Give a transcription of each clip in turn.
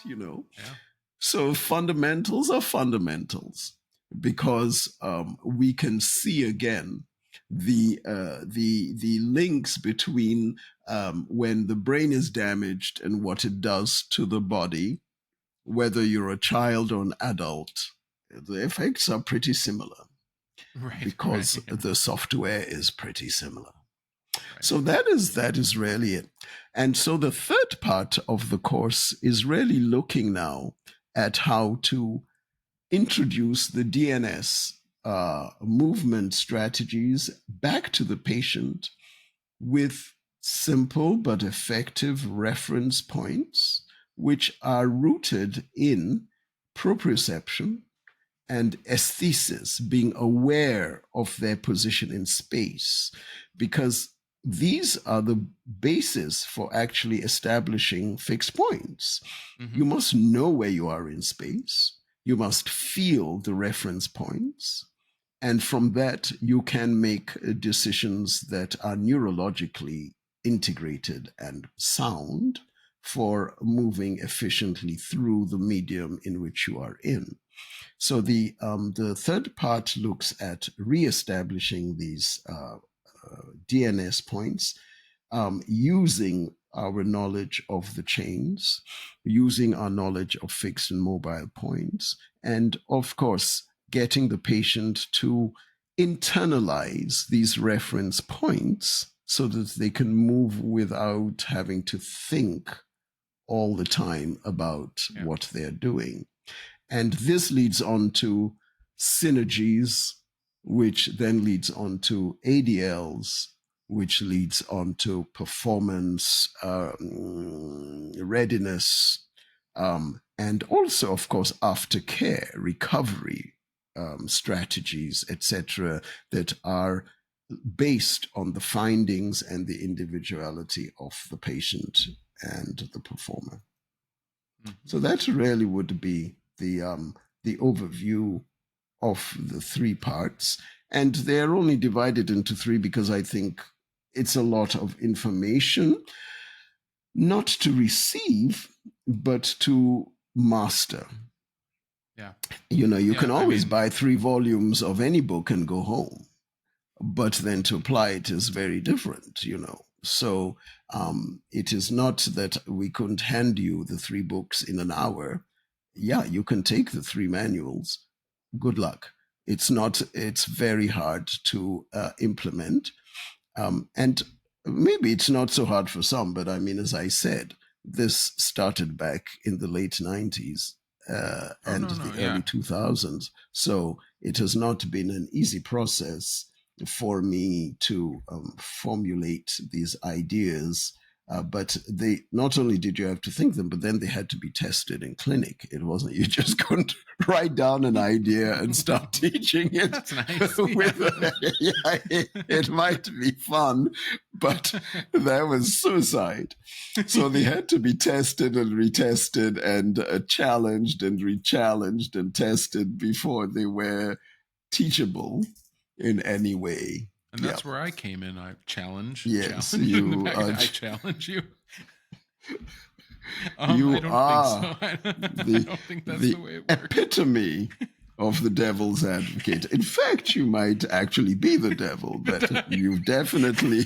You know, Yeah. so fundamentals are fundamentals because we can see again the links between when the brain is damaged and what it does to the body, whether you're a child or an adult. The effects are pretty similar because the software is pretty similar. So that is really it. And so the third part of the course is really looking now at how to introduce the DNS movement strategies back to the patient with simple but effective reference points, which are rooted in proprioception and aesthesis, being aware of their position in space, because these are the basis for actually establishing fixed points. Mm-hmm. You must know where you are in space. You must feel the reference points. And from that, you can make decisions that are neurologically integrated and sound for moving efficiently through the medium in which you are in. So the third part looks at reestablishing these DNS points using our knowledge of the chains, using our knowledge of fixed and mobile points, and of course, getting the patient to internalize these reference points so that they can move without having to think all the time about what they're doing. And this leads on to synergies, which then leads on to ADLs, which leads on to performance, readiness, and also, of course, aftercare, recovery strategies, etc., that are based on the findings and the individuality of the patient and the performer. Mm-hmm. So that really would be the overview of the three parts, and they're only divided into three because I think it's a lot of information, not to receive, but to master. Yeah. You know, you can always buy 3 volumes of any book and go home, but then to apply it is very different, you know. So it is not that we couldn't hand you the 3 books in an hour. Yeah, you can take the 3 manuals. Good luck. It's very hard to implement. And maybe it's not so hard for some, but I mean, as I said, this started back in the late 90s the early 2000s. So it has not been an easy process for me to formulate these ideas. But they not only did you have to think them, but then they had to be tested in clinic. It wasn't you just couldn't write down an idea and start teaching it. That's nice. It might be fun, but that was suicide. So they had to be tested and retested and challenged and rechallenged and tested before they were teachable in any way. And that's where I came in. I challenge. Yes, challenge I challenge you. You I don't are think so. I don't think that's the way it works. Epitome of the devil's advocate. In fact, you might actually be the devil, but you've definitely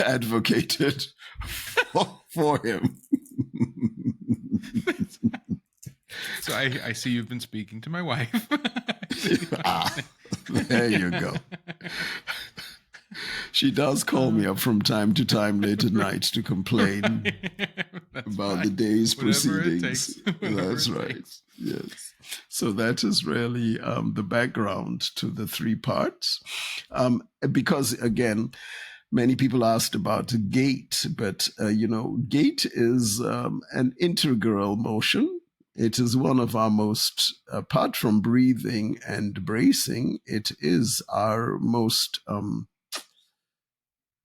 advocated for him. So I see you've been speaking to my wife. There you go. She does call me up from time to time late at night to complain about the day's proceedings. That's right. Yes. So that is really the background to the 3 parts. Because, again, many people asked about Gait, but, Gait is an integral motion. It is one of our most, apart from breathing and bracing, it is our most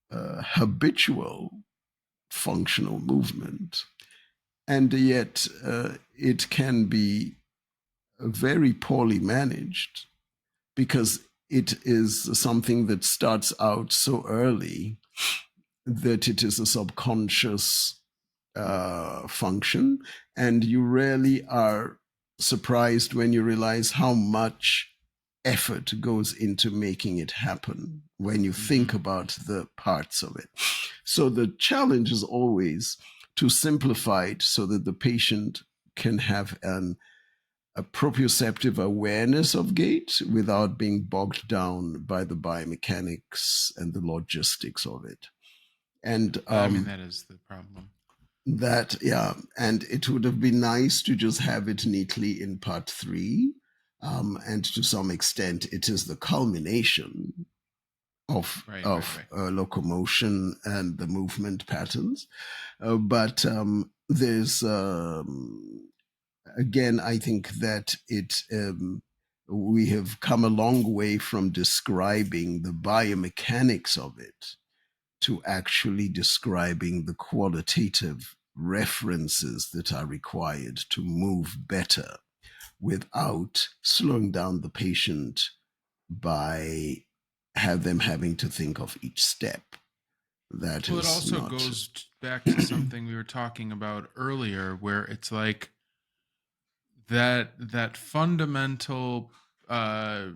habitual functional movement. And yet it can be very poorly managed because it is something that starts out so early that it is a subconscious function, and you really are surprised when you realize how much effort goes into making it happen when you think about the parts of it. So the challenge is always to simplify it so that the patient can have a proprioceptive awareness of gait without being bogged down by the biomechanics and the logistics of it. And I mean, that is the problem. and it would have been nice to just have it neatly in part 3. And to some extent, it is the culmination of locomotion and the movement patterns. But there's again, I think that we have come a long way from describing the biomechanics of it to actually describing the qualitative references that are required to move better without slowing down the patient by them having to think of each step. That well, is it also not... goes back to something we were talking about earlier, where it's like that fundamental the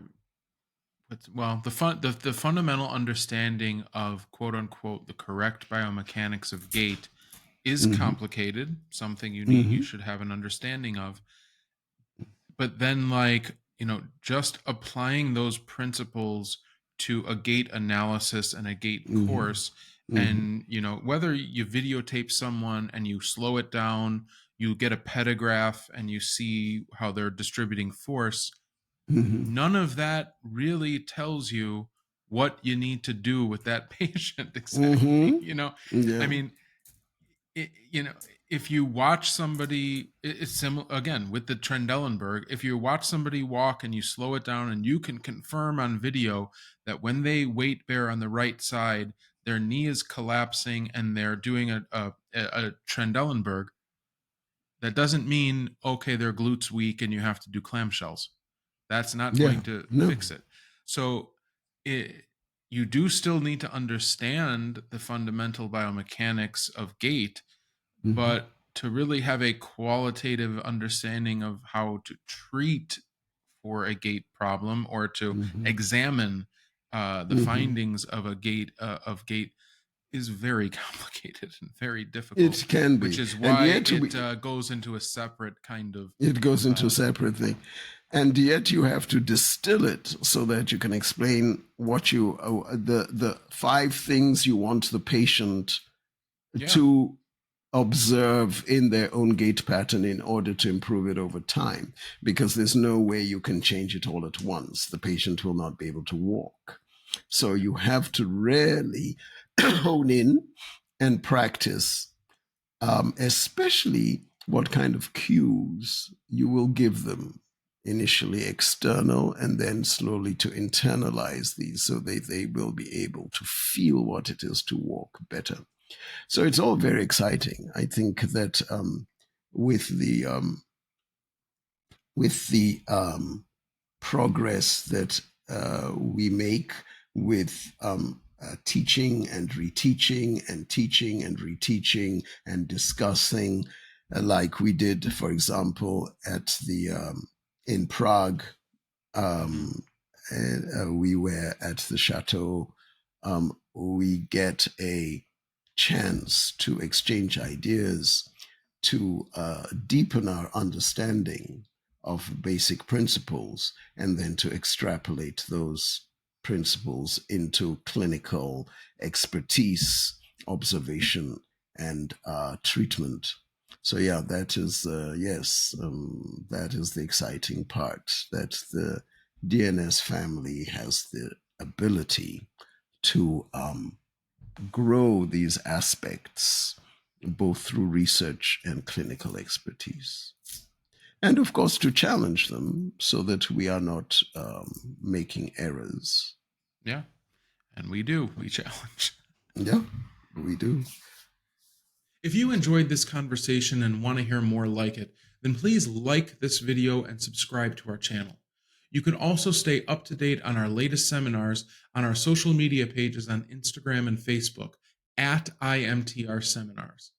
fundamental understanding of quote unquote the correct biomechanics of gait is complicated, something you should have an understanding of. But then, like, just applying those principles to a gait analysis and a gait course, and whether you videotape someone and you slow it down, you get a pedograph and you see how they're distributing force, none of that really tells you what you need to do with that patient exactly. Yeah. I mean, if you watch somebody, it's similar again with the Trendelenburg. If you watch somebody walk and you slow it down, and you can confirm on video that when they weight bear on the right side, their knee is collapsing and they're doing a Trendelenburg, that doesn't mean, okay, their glutes weak and you have to do clamshells. That's not going to fix it. So you do still need to understand the fundamental biomechanics of gait, but to really have a qualitative understanding of how to treat for a gait problem, or to examine the findings of a gait is very complicated and very difficult. It can be, which is why it goes into a separate kind of... It goes into a separate thing. And yet you have to distill it so that you can explain what the 5 things you want the patient to observe in their own gait pattern in order to improve it over time, because there's no way you can change it all at once. The patient will not be able to walk. So you have to really hone in and practice, especially what kind of cues you will give them, initially external and then slowly to internalize these so they will be able to feel what it is to walk better. So it's all very exciting. I think that with the progress that we make with teaching and reteaching and teaching and reteaching and discussing, like we did, for example, at the in Prague. We were at the chateau. We get a chance to exchange ideas, to deepen our understanding of basic principles, and then to extrapolate those principles into clinical expertise, observation, and treatment. So yeah, that is that is the exciting part, that the DNS family has the ability to grow these aspects both through research and clinical expertise. And of course, to challenge them so that we are not making errors. Yeah. And we do. We challenge. Yeah, we do. If you enjoyed this conversation and want to hear more like it, then please like this video and subscribe to our channel. You can also stay up to date on our latest seminars on our social media pages on Instagram and Facebook at IMTR seminars.